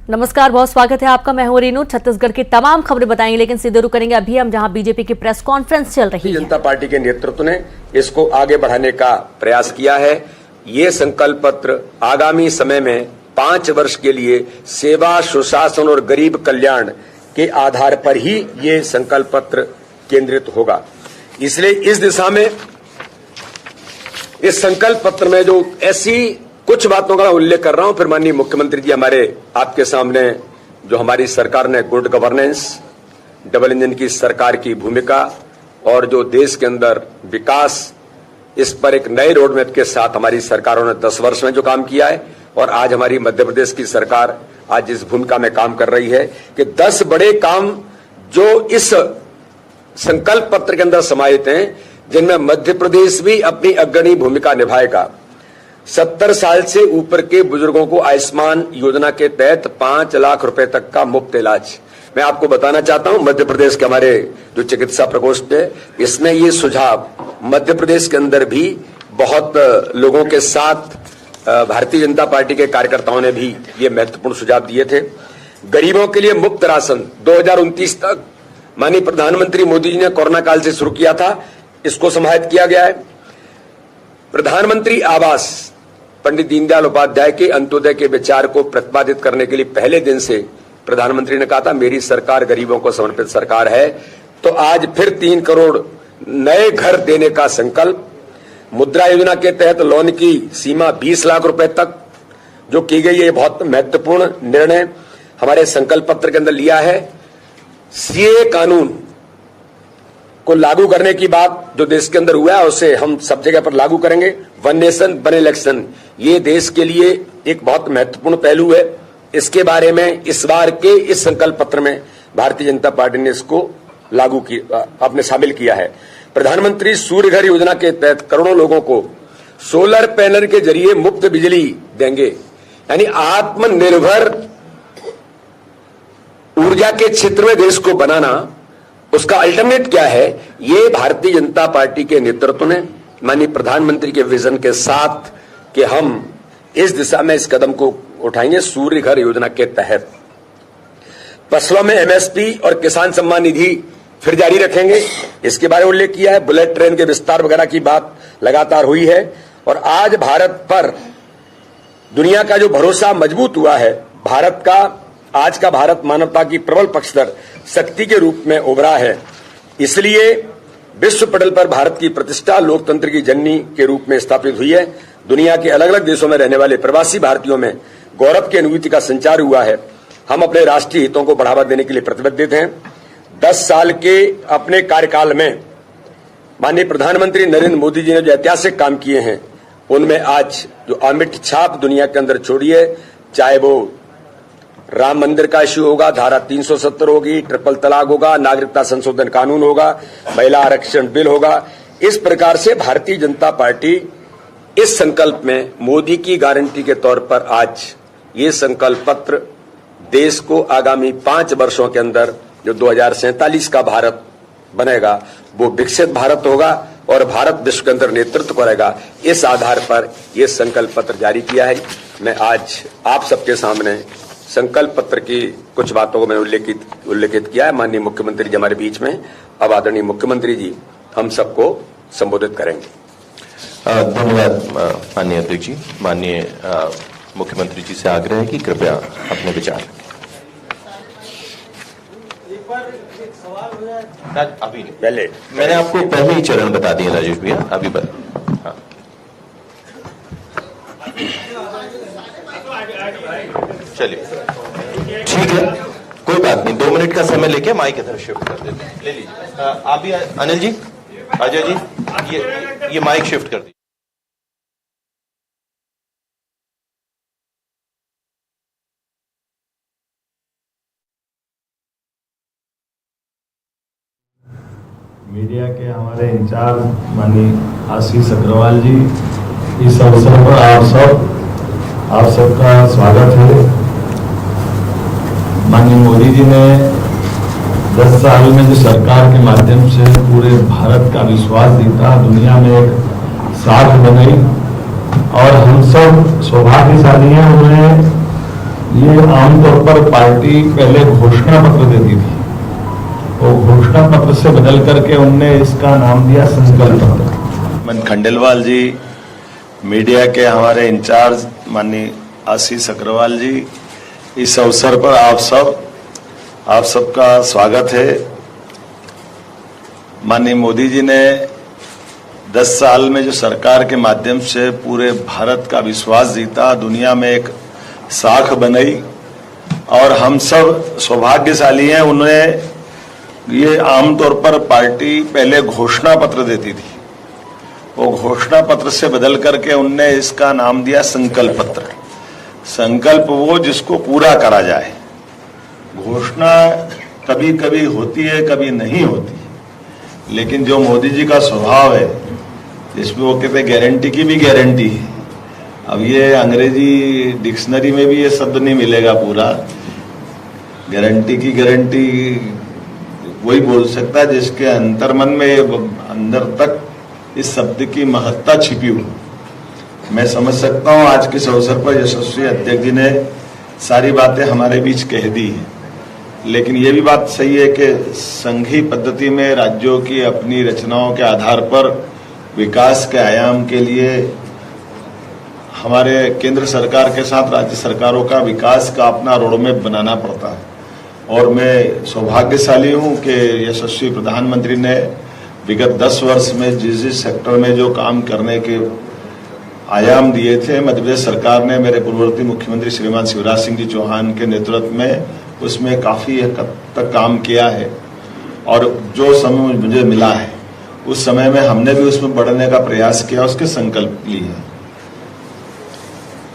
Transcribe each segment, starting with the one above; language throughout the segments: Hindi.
नमस्कार, बहुत स्वागत है आपका। मैं हूं रीनू। छत्तीसगढ़ की तमाम खबरें बताएंगे, लेकिन सीधे रुक करेंगे अभी हम जहां बीजेपी की प्रेस कॉन्फ्रेंस चल रही है। जनता पार्टी के नेतृत्व ने इसको आगे बढ़ाने का प्रयास किया है। ये संकल्प पत्र आगामी समय में 5 वर्ष के लिए सेवा, सुशासन और गरीब कल्याण के आधार पर ही ये संकल्प पत्र केंद्रित होगा। इसलिए इस दिशा में इस संकल्प पत्र में जो ऐसी कुछ बातों का उल्लेख कर रहा हूं, फिर माननीय मुख्यमंत्री जी हमारे आपके सामने जो हमारी सरकार ने गुड गवर्नेंस, डबल इंजन की सरकार की भूमिका और जो देश के अंदर विकास, इस पर एक नए रोडमैप के साथ हमारी सरकारों ने 10 वर्ष में जो काम किया है और आज हमारी मध्य प्रदेश की सरकार आज इस भूमिका में काम कर रही है कि 10 बड़े काम जो इस संकल्प पत्र के अंदर समाहित हैं, जिनमें मध्य प्रदेश भी अपनी अग्रणी भूमिका निभाएगा। 70 साल से ऊपर के बुजुर्गों को आयुष्मान योजना के तहत 5 लाख रुपए तक का मुफ्त इलाज। मैं आपको बताना चाहता हूं, मध्य प्रदेश के हमारे जो चिकित्सा प्रकोष्ठ है, इसमें ये सुझाव मध्य प्रदेश के अंदर भी बहुत लोगों के साथ भारतीय जनता पार्टी के कार्यकर्ताओं ने भी ये महत्वपूर्ण सुझाव दिए थे। गरीबों के लिए मुफ्त राशन 2029 तक माननीय प्रधानमंत्री मोदी जी ने कोरोना काल से शुरू किया था, इसको समाहित किया गया है। प्रधानमंत्री आवास, पंडित दीनदयाल उपाध्याय के अंत्योदय के विचार को प्रतिपादित करने के लिए पहले दिन से प्रधानमंत्री ने कहा था मेरी सरकार गरीबों को समर्पित सरकार है। तो आज फिर 3 करोड़ नए घर देने का संकल्प। मुद्रा योजना के तहत लोन की सीमा 20 लाख रुपए तक जो की गई है, बहुत महत्वपूर्ण निर्णय हमारे संकल्प पत्र के अंदर लिया है। सीए कानून को लागू करने की बात जो देश के अंदर हुआ है उसे हम सब जगह पर लागू करेंगे। 1 नेशन 1 इलेक्शन, ये देश के लिए एक बहुत महत्वपूर्ण पहलू है। इसके बारे में इस बार के इस संकल्प पत्र में भारतीय जनता पार्टी ने इसको लागू किया, आपने शामिल किया है। प्रधानमंत्री सूर्य घर योजना के तहत करोड़ों लोगों को सोलर पैनल के जरिए मुफ्त बिजली देंगे, यानी आत्मनिर्भर ऊर्जा के क्षेत्र में देश को बनाना। उसका अल्टरनेट क्या है, ये भारतीय जनता पार्टी के नेतृत्व ने माननीय प्रधानमंत्री के विजन के साथ कि हम इस दिशा में इस कदम को उठाएंगे। सूर्य घर योजना के तहत फसलों में एमएसपी और किसान सम्मान निधि फिर जारी रखेंगे, इसके बारे में उल्लेख किया है। बुलेट ट्रेन के विस्तार वगैरह की बात लगातार हुई है और आज भारत पर दुनिया का जो भरोसा मजबूत हुआ है, भारत का आज का भारत मानवता की प्रबल पक्षधर शक्ति के रूप में उभरा है। इसलिए विश्व पटल पर भारत की प्रतिष्ठा लोकतंत्र की जननी के रूप में स्थापित हुई है। दुनिया के अलग अलग देशों में रहने वाले प्रवासी भारतीयों में गौरव की अनुभूति का संचार हुआ है। हम अपने राष्ट्रीय हितों को बढ़ावा देने के लिए प्रतिबद्ध हैं। 10 साल के अपने कार्यकाल में माननीय प्रधानमंत्री नरेंद्र मोदी जी ने जो ऐतिहासिक काम किए हैं, उनमें आज जो अमिट छाप दुनिया के अंदर छोड़ी है, चाहे वो राम मंदिर का इश्यू होगा, धारा 370 होगी, ट्रिपल तलाक होगा, नागरिकता संशोधन कानून होगा, महिला आरक्षण बिल होगा। इस प्रकार से भारतीय जनता पार्टी इस संकल्प में मोदी की गारंटी के तौर पर आज ये संकल्प पत्र देश को आगामी 5 वर्षों के अंदर जो 2047 का भारत बनेगा वो विकसित भारत होगा और भारत विश्व के अंदर नेतृत्व करेगा। इस आधार पर यह संकल्प पत्र जारी किया है। मैं आज आप सबके सामने संकल्प पत्र की कुछ बातों को मैंने उल्लेखित किया है। माननीय मुख्यमंत्री जी हमारे बीच में, अब आदरणीय मुख्यमंत्री जी हम सबको संबोधित करेंगे। धन्यवाद माननीय अध्यक्ष जी। माननीय मुख्यमंत्री जी से आग्रह है कि कृपया अपने विचार अभी पहले मैंने आपको पहले ही चरण बता दिए राजेश भैया, अभी हाँ। चलिए ठीक है, कोई बात नहीं, 2 मिनट का समय लेके माइक इधर शिफ्ट कर देते हैं। ले लीजिए आप भी, अनिल जी, अजय जी, ये माइक शिफ्ट कर दीजिए। मीडिया के हमारे इंचार्ज माननीय आशीष अग्रवाल जी, इस अवसर पर आप सबका स्वागत है। माननीय मोदी जी ने 10 साल में जो सरकार के माध्यम से पूरे भारत का विश्वास जीता, दुनिया में एक साख बनाई और हम सब सौभाग्यशाली हैं। उन्हें ये आमतौर पर पार्टी पहले घोषणा पत्र देती थी, वो घोषणा पत्र से बदल करके उनने इसका नाम दिया संकल्प पत्र। मन खंडेलवाल जी, मीडिया के हमारे इंचार्ज माननीय आशीष अग्रवाल जी, इस अवसर पर आप सबका स्वागत है। माननीय मोदी जी ने 10 साल में जो सरकार के माध्यम से पूरे भारत का विश्वास जीता, दुनिया में एक साख बनाई और हम सब सौभाग्यशाली हैं। उन्हें ये आमतौर पर पार्टी पहले घोषणा पत्र देती थी, वो घोषणा पत्र से बदल करके उनने इसका नाम दिया संकल्प पत्र। संकल्प वो जिसको पूरा करा जाए। घोषणा कभी कभी होती है, कभी नहीं होती, लेकिन जो मोदी जी का स्वभाव है, जिसमें वो कहते गारंटी की भी गारंटी है। अब ये अंग्रेजी डिक्शनरी में भी ये शब्द नहीं मिलेगा पूरा। गारंटी की गारंटी वही बोल सकता है जिसके अंतर्मन में अंदर तक इस शब्द की महत्ता छिपी हुई। मैं समझ सकता हूं आज के इस अवसर पर यशस्वी अध्यक्ष जी ने सारी बातें हमारे बीच कह दी है, लेकिन ये भी बात सही है कि संघीय पद्धति में राज्यों की अपनी रचनाओं के आधार पर विकास के आयाम के लिए हमारे केंद्र सरकार के साथ राज्य सरकारों का विकास का अपना रोडमैप बनाना पड़ता है। और मैं सौभाग्यशाली हूं कि यशस्वी प्रधानमंत्री ने विगत 10 वर्ष में जिस सेक्टर में जो काम करने के आयाम दिए थे, मध्य प्रदेश सरकार ने मेरे पूर्ववर्ती मुख्यमंत्री श्रीमान शिवराज सिंह जी चौहान के नेतृत्व में उसमें काफी हद तक काम किया है। और जो समय मुझे मिला है उस समय में हमने भी उसमें बढ़ने का प्रयास किया, उसके संकल्प लिए।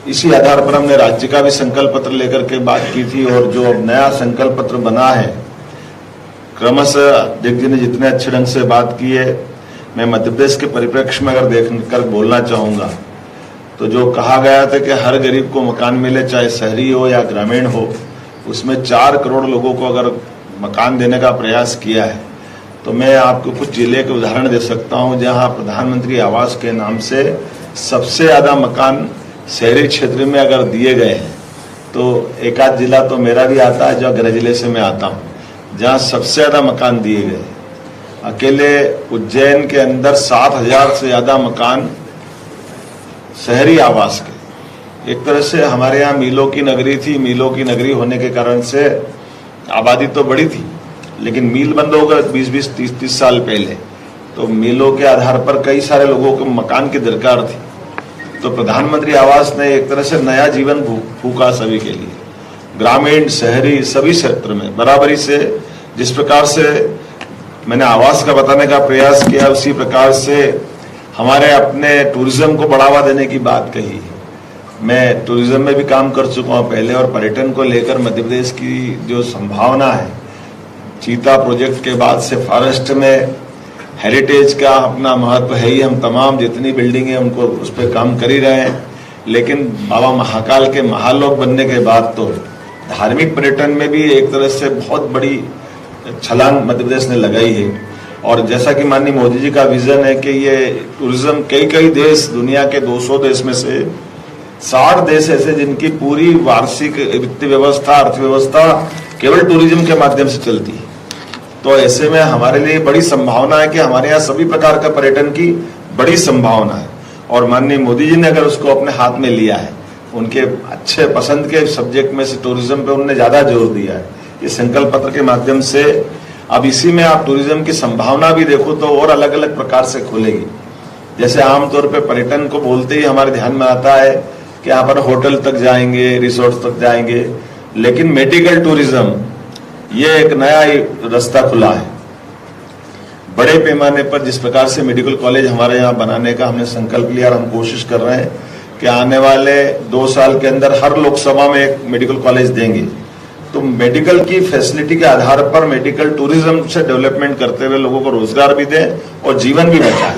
इसी आधार पर हमने राज्य का भी संकल्प पत्र लेकर के बात की थी, और जो अब नया संकल्प पत्र बना है, क्रमशः अध्यक्ष जी ने जितने अच्छे ढंग से बात की है, मैं मध्य प्रदेश के परिप्रेक्ष्य में अगर देखकर बोलना चाहूंगा तो जो कहा गया था कि हर गरीब को मकान मिले, चाहे शहरी हो या ग्रामीण हो, उसमें 4 करोड़ लोगों को अगर मकान देने का प्रयास किया है। तो मैं आपको कुछ जिले के उदाहरण दे सकता हूं जहां प्रधानमंत्री आवास के नाम से सबसे ज्यादा मकान शहरी क्षेत्र में अगर दिए गए हैं। तो एक आध जिला तो मेरा भी आता है, जो गृह जिले से मैं आता हूं, जहां सबसे ज्यादा मकान दिए गए। अकेले उज्जैन के अंदर 7,000 से ज्यादा मकान शहरी आवास के। एक तरह से हमारे यहाँ मीलों की नगरी थी। मीलों की नगरी होने के कारण से आबादी तो बड़ी थी, लेकिन मील बंद हो गए 20-20, 30-30 साल पहले। तो मीलों के आधार पर कई सारे लोगों को मकान की दरकार थी। तो प्रधानमंत्री आवास ने एक तरह से नया जीवन फूका सभी के लिए, ग्रामीण शहरी सभी क्षेत्र में बराबरी से। जिस प्रकार से मैंने आवास का बताने का प्रयास किया, उसी प्रकार से हमारे अपने टूरिज्म को बढ़ावा देने की बात कही। मैं टूरिज्म में भी काम कर चुका हूं पहले, और पर्यटन को लेकर मध्य प्रदेश की जो संभावना है, चीता प्रोजेक्ट के बाद से फॉरेस्ट में हेरिटेज का अपना महत्व है ही। हम तमाम जितनी बिल्डिंग है उनको उस पर काम कर ही रहे हैं, लेकिन बाबा महाकाल के महालोक बनने के बाद तो धार्मिक पर्यटन में भी एक तरह से बहुत बड़ी छलांग मध्य प्रदेश ने लगाई है। और जैसा कि माननीय मोदी जी का विजन है कि ये टूरिज्म कई देश, दुनिया के 200 देश में से 60 देश ऐसे जिनकी पूरी वार्षिक वित्तीय व्यवस्था, अर्थव्यवस्था केवल टूरिज्म के माध्यम से चलती है। तो ऐसे में हमारे लिए बड़ी संभावना है कि हमारे यहाँ सभी प्रकार का पर्यटन की बड़ी संभावना है। और माननीय मोदी जी ने अगर उसको अपने हाथ में लिया है, उनके अच्छे पसंद के सब्जेक्ट में से टूरिज्म पे उन्होंने ज्यादा जोर दिया है ये संकल्प पत्र के माध्यम से। अब इसी में आप टूरिज्म की संभावना भी देखो तो और अलग अलग प्रकार से खुलेगी। जैसे आमतौर पर पर्यटन को बोलते ही हमारे ध्यान में आता है कि यहाँ पर होटल तक जाएंगे, रिसोर्ट तक जाएंगे, लेकिन मेडिकल टूरिज्म ये एक नया रास्ता खुला है। बड़े पैमाने पर जिस प्रकार से मेडिकल कॉलेज हमारे यहाँ बनाने का हमने संकल्प लिया, और हम कोशिश कर रहे हैं कि आने वाले 2 साल के अंदर हर लोकसभा में एक मेडिकल कॉलेज देंगे। तो मेडिकल की फैसिलिटी के आधार पर मेडिकल टूरिज्म से डेवलपमेंट करते हुए लोगों को रोजगार भी दें और जीवन भी बचाएं।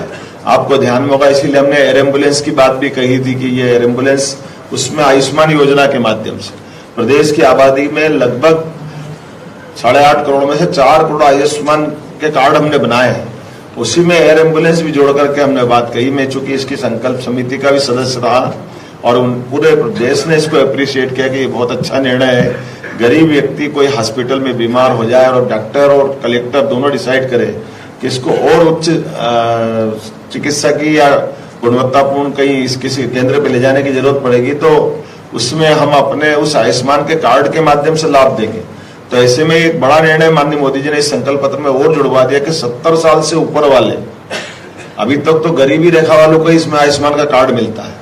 आपको ध्यान में होगा, इसीलिए हमने एयर एम्बुलेंस की बात भी कही थी कि ये एयर एम्बुलेंस उसमें आयुष्मान योजना के माध्यम से प्रदेश की आबादी में लगभग 8.5 करोड़ में से 4 करोड़ आयुष्मान के कार्ड हमने बनाए हैं। उसी में एयर एम्बुलेंस भी जोड़ करके हमने बात कही। मैं चूंकि इसकी संकल्प समिति का भी सदस्य रहा और पूरे देश ने इसको अप्रिशिएट किया कि ये बहुत अच्छा निर्णय है। गरीब व्यक्ति कोई हॉस्पिटल में बीमार हो जाए और डॉक्टर और कलेक्टर दोनों डिसाइड करे कि इसको और उच्च चिकित्सा की या गुणवत्तापूर्ण कहीं इस किसी केंद्र पे ले जाने की जरूरत पड़ेगी, तो उसमें हम अपने उस आयुष्मान के कार्ड के माध्यम से लाभ देंगे। तो ऐसे में एक बड़ा निर्णय माननीय मोदी जी ने इस संकल्प पत्र में और जुड़वा दिया कि 70 साल से ऊपर वाले, अभी तक तो गरीबी रेखा वालों को इसमें आयुष्मान का कार्ड मिलता है,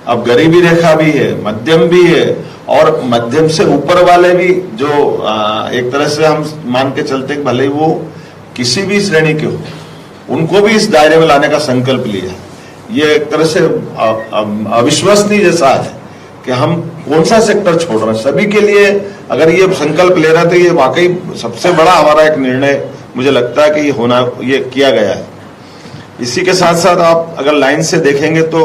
अब गरीबी रेखा भी है, मध्यम भी है और मध्यम से ऊपर वाले भी, जो एक तरह से हम मान के चलते कि भले ही वो किसी भी श्रेणी के हो, उनको भी इस दायरे में लाने का संकल्प लिया। ये एक तरह से अविश्वसनीय जैसा है कि हम कौन सा सेक्टर छोड़ रहे हैं। सभी के लिए अगर ये संकल्प ले रहे थे, ये वाकई सबसे बड़ा हमारा एक निर्णय मुझे लगता है कि ये किया गया है। इसी के साथ साथ आप अगर लाइन से देखेंगे तो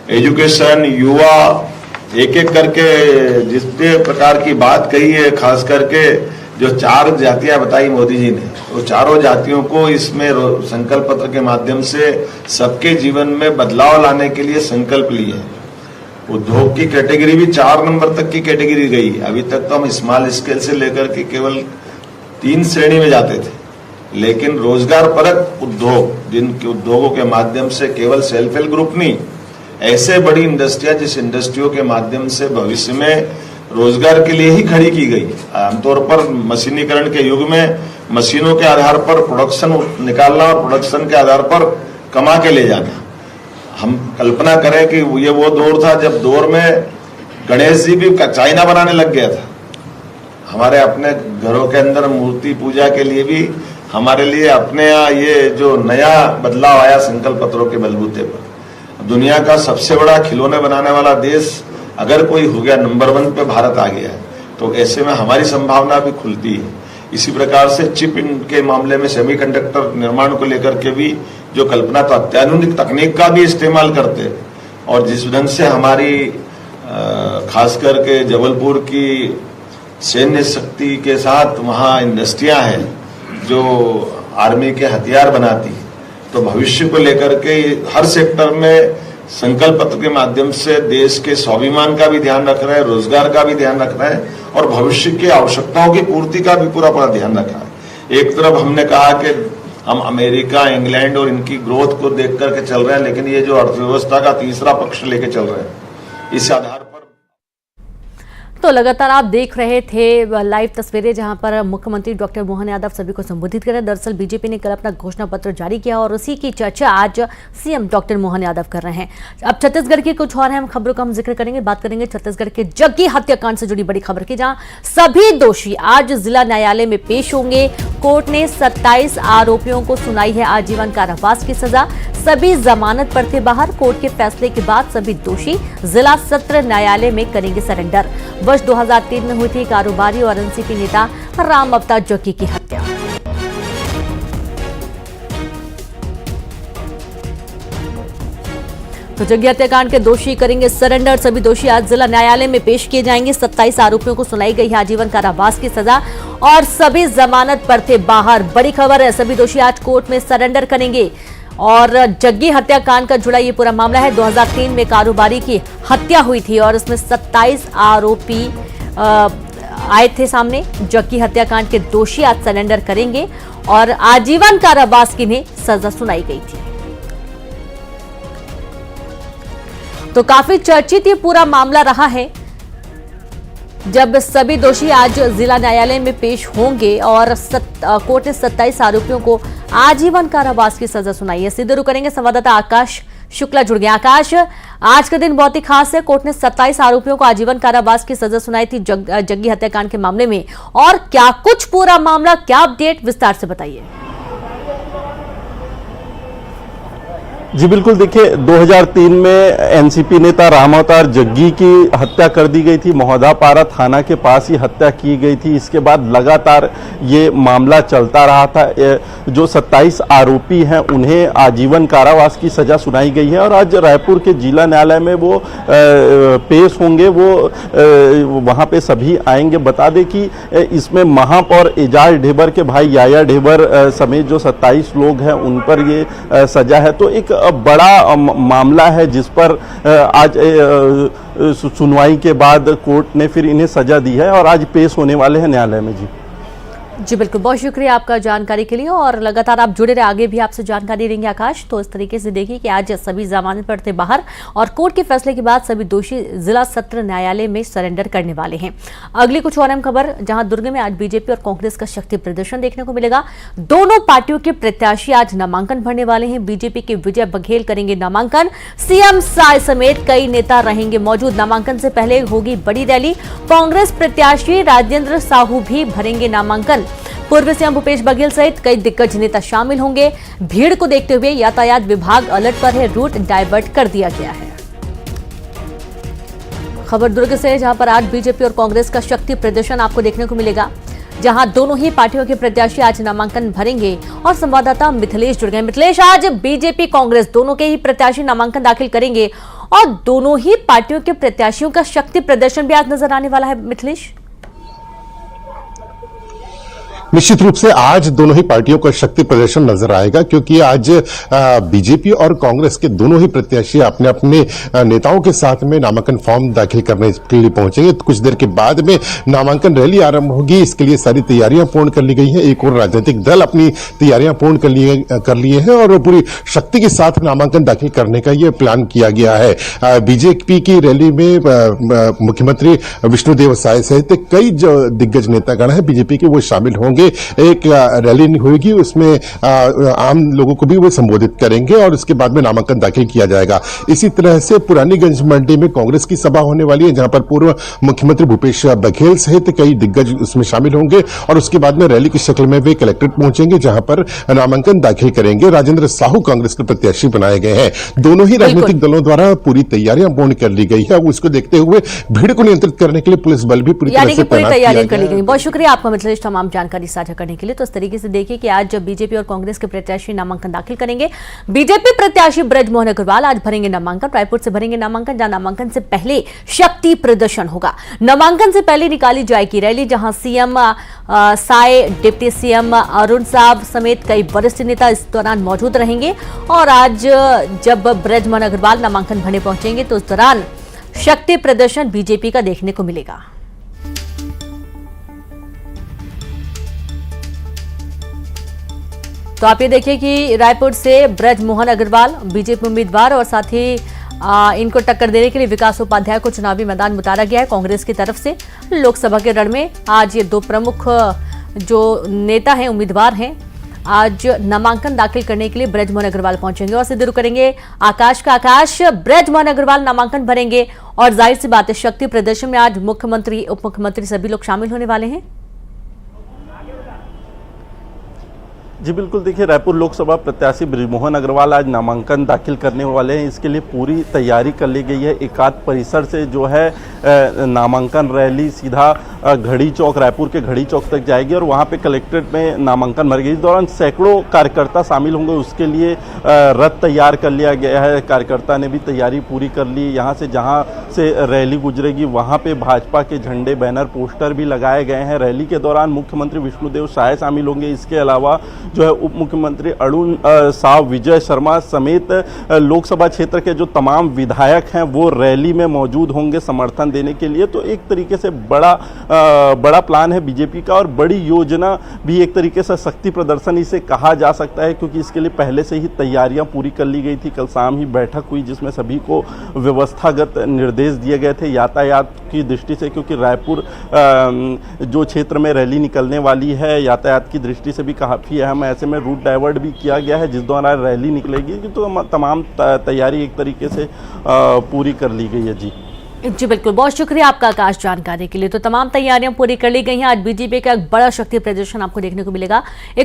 एजुकेशन, युवा, एक एक करके जितने प्रकार की बात कही है, खास करके जो 4 जातियां बताई मोदी जी ने, वो चारों जातियों को इसमें संकल्प पत्र के माध्यम से सबके जीवन में बदलाव लाने के लिए संकल्प लिए है। उद्योग की कैटेगरी भी 4 नंबर तक की कैटेगरी गई। अभी तक तो हम स्मॉल स्केल से लेकर के केवल 3 श्रेणी में जाते थे, लेकिन रोजगार परक उद्योग, जिनके उद्योगों के माध्यम से केवल सेल्फ हेल्प ग्रुप नहीं, ऐसे बड़ी इंडस्ट्रियां जिस इंडस्ट्रियों के माध्यम से भविष्य में रोजगार के लिए ही खड़ी की गई। आमतौर पर मशीनीकरण के युग में मशीनों के आधार पर प्रोडक्शन निकालना और प्रोडक्शन के आधार पर कमा के ले जाना। हम कल्पना करें कि ये वो दौर था जब दौर में गणेश जी भी चाइना बनाने लग गया था। हमारे अपने घरों के अंदर मूर्ति पूजा के लिए भी हमारे लिए अपने यहाँ ये जो नया बदलाव आया संकल्प पत्रों के बलबूते पर, दुनिया का सबसे बड़ा खिलौने बनाने वाला देश अगर कोई हो गया, नंबर 1 पे भारत आ गया है, तो ऐसे में हमारी संभावना भी खुलती है। इसी प्रकार से चिप के मामले में सेमीकंडक्टर निर्माण को लेकर के भी जो कल्पना, तो अत्याधुनिक तकनीक का भी इस्तेमाल करते, और जिस ढंग से हमारी खास करके जबलपुर की सैन्य शक्ति के साथ वहाँ इंडस्ट्रियां हैं जो आर्मी के हथियार बनाती, तो भविष्य को लेकर के हर सेक्टर में संकल्प पत्र के माध्यम से देश के स्वाभिमान का भी ध्यान रख रहे हैं, रोजगार का भी ध्यान रख रहे हैं और भविष्य की आवश्यकताओं की पूर्ति का भी पूरा ध्यान रखा है। एक तरफ हमने कहा कि हम अमेरिका, इंग्लैंड और इनकी ग्रोथ को देख करके चल रहे हैं, लेकिन ये जो अर्थव्यवस्था का तीसरा पक्ष लेके चल रहे हैं, इस आधार पर। तो लगातार आप देख रहे थे लाइव तस्वीरें जहां पर मुख्यमंत्री डॉक्टर मोहन यादव सभी को संबोधित कर रहे हैं। दरअसल बीजेपी ने कल अपना घोषणा पत्र जारी किया और उसी की चर्चा आज सीएम डॉक्टर मोहन यादव कर रहे हैं। अब छत्तीसगढ़ की कुछ और हम खबरों का हम जिक्र करेंगे, बात करेंगे छत्तीसगढ़ के जग्गी हत्याकांड से जुड़ी बड़ी खबर की, जहां सभी दोषी आज जिला न्यायालय में पेश होंगे। कोर्ट ने 27 आरोपियों को सुनाई है आजीवन कारावास की सजा। सभी जमानत पर थे बाहर। कोर्ट के फैसले के बाद सभी दोषी जिला सत्र न्यायालय में करेंगे सरेंडर। वर्ष 2003 में हुई थी कारोबारी और एनसीपी नेता राम अवतार जग्गी की हत्या। तो जग्गी हत्याकांड के दोषी करेंगे सरेंडर। सभी दोषी आज जिला न्यायालय में पेश किए जाएंगे। 27 आरोपियों को सुनाई गई है आजीवन कारावास की सजा और सभी जमानत पर थे बाहर। बड़ी खबर है, सभी दोषी आज कोर्ट में सरेंडर करेंगे। और जग्गी हत्याकांड का जुड़ा ये पूरा मामला है। 2003 में कारोबारी की हत्या हुई थी और इसमें 27 आरोपी आए थे सामने। जग्गी हत्याकांड के दोषी आज सरेंडर करेंगे और आजीवन कारावास की इन्हें सजा सुनाई गई थी। तो काफी चर्चित ये पूरा मामला रहा है, जब सभी दोषी आज जिला न्यायालय में पेश होंगे और कोर्ट ने 27 आरोपियों को आजीवन कारावास की सजा सुनाई है। सीधे रुख करेंगे, संवाददाता आकाश शुक्ला जुड़ गया। आकाश, आज का दिन बहुत ही खास है। कोर्ट ने 27 आरोपियों को आजीवन कारावास की सजा सुनाई थी जग्गी हत्याकांड के मामले में, और क्या कुछ पूरा मामला, क्या अपडेट, विस्तार से बताइए। जी बिल्कुल, देखिए 2003 में एनसीपी नेता राम अवतार जग्गी की हत्या कर दी गई थी। महोदापारा थाना के पास ही हत्या की गई थी। इसके बाद लगातार ये मामला चलता रहा था। जो 27 आरोपी हैं उन्हें आजीवन कारावास की सजा सुनाई गई है और आज रायपुर के जिला न्यायालय में वो पेश होंगे। वो वहाँ पे सभी आएंगे। बता दें कि इसमें महापौर एजाज ढेबर के भाई याया ढेबर समेत जो 27 लोग हैं उन पर ये सजा है। तो एक बड़ा मामला है जिस पर आज सुनवाई के बाद कोर्ट ने फिर इन्हें सजा दी है और आज पेश होने वाले हैं न्यायालय में। जी बिल्कुल, बहुत शुक्रिया आपका जानकारी के लिए और लगातार आप जुड़े रहे, आगे भी आपसे जानकारी देंगे आकाश। तो इस तरीके से देखिए कि आज सभी जमानत पर थे बाहर और कोर्ट के फैसले के बाद सभी दोषी जिला सत्र न्यायालय में सरेंडर करने वाले हैं। अगली कुछ और अहम खबर, जहां दुर्ग में आज बीजेपी और कांग्रेस का शक्ति प्रदर्शन देखने को मिलेगा। दोनों पार्टियों के प्रत्याशी आज नामांकन भरने वाले हैं। बीजेपी के विजय बघेल करेंगे नामांकन, सीएम साय समेत कई नेता रहेंगे मौजूद। नामांकन से पहले होगी बड़ी रैली। कांग्रेस प्रत्याशी राजेंद्र साहू भी भरेंगे नामांकन। पूर्व सीएम भूपेश बघेल सहित कई दिग्गज नेता शामिल होंगे। भीड़ को देखते हुए यातायात विभाग अलर्ट पर है, रूट डाइवर्ट कर दिया गया है। खबर दुर्ग से, जहां पर आज बीजेपी और कांग्रेस का शक्ति प्रदर्शन आपको देखने को मिलेगा, जहां दोनों ही पार्टियों के प्रत्याशी आज नामांकन भरेंगे। और संवाददाता मिथिलेश जुड़ गए। मिथिलेश, आज बीजेपी कांग्रेस दोनों के ही प्रत्याशी नामांकन दाखिल करेंगे और दोनों ही पार्टियों के प्रत्याशियों का शक्ति प्रदर्शन भी आज नजर आने वाला है। मिथिलेश, निश्चित रूप से आज दोनों ही पार्टियों का शक्ति प्रदर्शन नजर आएगा, क्योंकि आज बीजेपी और कांग्रेस के दोनों ही प्रत्याशी अपने अपने नेताओं के साथ में नामांकन फॉर्म दाखिल करने के लिए पहुंचेंगे। तो कुछ देर के बाद में नामांकन रैली आरंभ होगी। इसके लिए सारी तैयारियां पूर्ण कर ली गई हैं। एक और राजनीतिक दल अपनी तैयारियां पूर्ण कर लिए हैं और पूरी शक्ति के साथ नामांकन दाखिल करने का यह प्लान किया गया है। बीजेपी की रैली में मुख्यमंत्री विष्णुदेव साय सहित कई जो दिग्गज नेतागण हैं बीजेपी के, वो शामिल होंगे। एक रैली होगी, उसमें आम लोगों को भी वो संबोधित करेंगे और उसके बाद में नामांकन दाखिल किया जाएगा। इसी तरह से पुरानीगंज मंडी में कांग्रेस की सभा होने वाली है, जहां पर पूर्व मुख्यमंत्री भूपेश बघेल सहित कई दिग्गज उसमें शामिल होंगे और उसके बाद में रैली की शक्ल में वे कलेक्ट्रेट पहुंचेंगे, जहां पर नामांकन दाखिल करेंगे। राजेंद्र साहू कांग्रेस के प्रत्याशी बनाए गए हैं। दोनों ही राजनीतिक दलों द्वारा पूरी तैयारियां पूर्ण कर ली गई है। उसको देखते हुए भीड़ को नियंत्रित करने के लिए पुलिस बल भी पूरी तरह से तैनात किया गया है। बहुत शुक्रिया आपका मिथिलेश तमाम जानकारी साझा करने के लिए। तो इस तरीके से देखिए कि आज जब बीजेपी और कांग्रेस के प्रत्याशी नामांकन दाखिल करेंगे। बीजेपी प्रत्याशी ब्रजमोहन अग्रवाल आज भरेंगे नामांकन, रायपुर से भरेंगे नामांकन, जहां नामांकन से पहले शक्ति प्रदर्शन होगा। नामांकन से पहले निकाली जाएगी रैली, जहां CM Sai, deputy CM Arun साहब समेत कई वरिष्ठ नेता इस दौरान मौजूद रहेंगे। और आज जब ब्रजमोहन अग्रवाल नामांकन भरने पहुंचेंगे तो उस दौरान शक्ति प्रदर्शन बीजेपी का देखने को मिलेगा। तो आप ये देखिए कि रायपुर से ब्रजमोहन अग्रवाल बीजेपी उम्मीदवार और साथ ही इनको टक्कर देने के लिए विकास उपाध्याय को चुनावी मैदान में उतारा गया है कांग्रेस की तरफ से। लोकसभा के रण में आज ये दो प्रमुख जो नेता हैं, उम्मीदवार हैं, आज नामांकन दाखिल करने के लिए ब्रजमोहन अग्रवाल पहुंचेंगे और सीधे रुख करेंगे आकाश का। आकाश, ब्रजमोहन अग्रवाल नामांकन भरेंगे और जाहिर सी बात है शक्ति प्रदर्शन में आज मुख्यमंत्री, उप मुख्यमंत्री सभी लोग शामिल होने वाले हैं। जी बिल्कुल, देखिए रायपुर लोकसभा प्रत्याशी ब्रजमोहन अग्रवाल आज नामांकन दाखिल करने वाले हैं। इसके लिए पूरी तैयारी कर ली गई है। एकाध परिसर से जो है नामांकन रैली सीधा घड़ी चौक, रायपुर के घड़ी चौक तक जाएगी और वहां पे कलेक्ट्रेट में नामांकन भरेगी। इस दौरान सैकड़ों कार्यकर्ता शामिल होंगे। उसके लिए रथ तैयार कर लिया गया है। कार्यकर्ता ने भी तैयारी पूरी कर ली। यहाँ से जहाँ से रैली गुजरेगी वहाँ पे भाजपा के झंडे, बैनर, पोस्टर भी लगाए गए हैं। रैली के दौरान मुख्यमंत्री विष्णुदेव साय शामिल होंगे। इसके अलावा जो है उप मुख्यमंत्री अरुण साहब, विजय शर्मा समेत लोकसभा क्षेत्र के जो तमाम विधायक हैं वो रैली में मौजूद होंगे समर्थन देने के लिए। तो एक तरीके से बड़ा प्लान है बीजेपी का और बड़ी योजना भी एक तरीके से शक्ति प्रदर्शन इसे कहा जा सकता है, क्योंकि इसके लिए पहले से ही तैयारियां पूरी कर ली गई थी। कल शाम ही बैठक हुई जिसमें सभी को व्यवस्थागत निर्देश दिए गए थे यातायात की दृष्टि से, क्योंकि रायपुर जो क्षेत्र में रैली निकलने वाली है यातायात की दृष्टि से भी काफ़ी अहम है। ऐसे में रूट डाइवर्ट भी किया गया है जिस दौरान रैली निकलेगी। तो तमाम तैयारी एक तरीके से पूरी कर ली गई है। जी बिल्कुल, बहुत शुक्रिया आपका आकाश जानकारी के लिए। तो तमाम तैयारियां पूरी कर ली गई हैं। आज बीजेपी का एक बड़ा शक्ति प्रदर्शन आपको देखने को मिलेगा। एक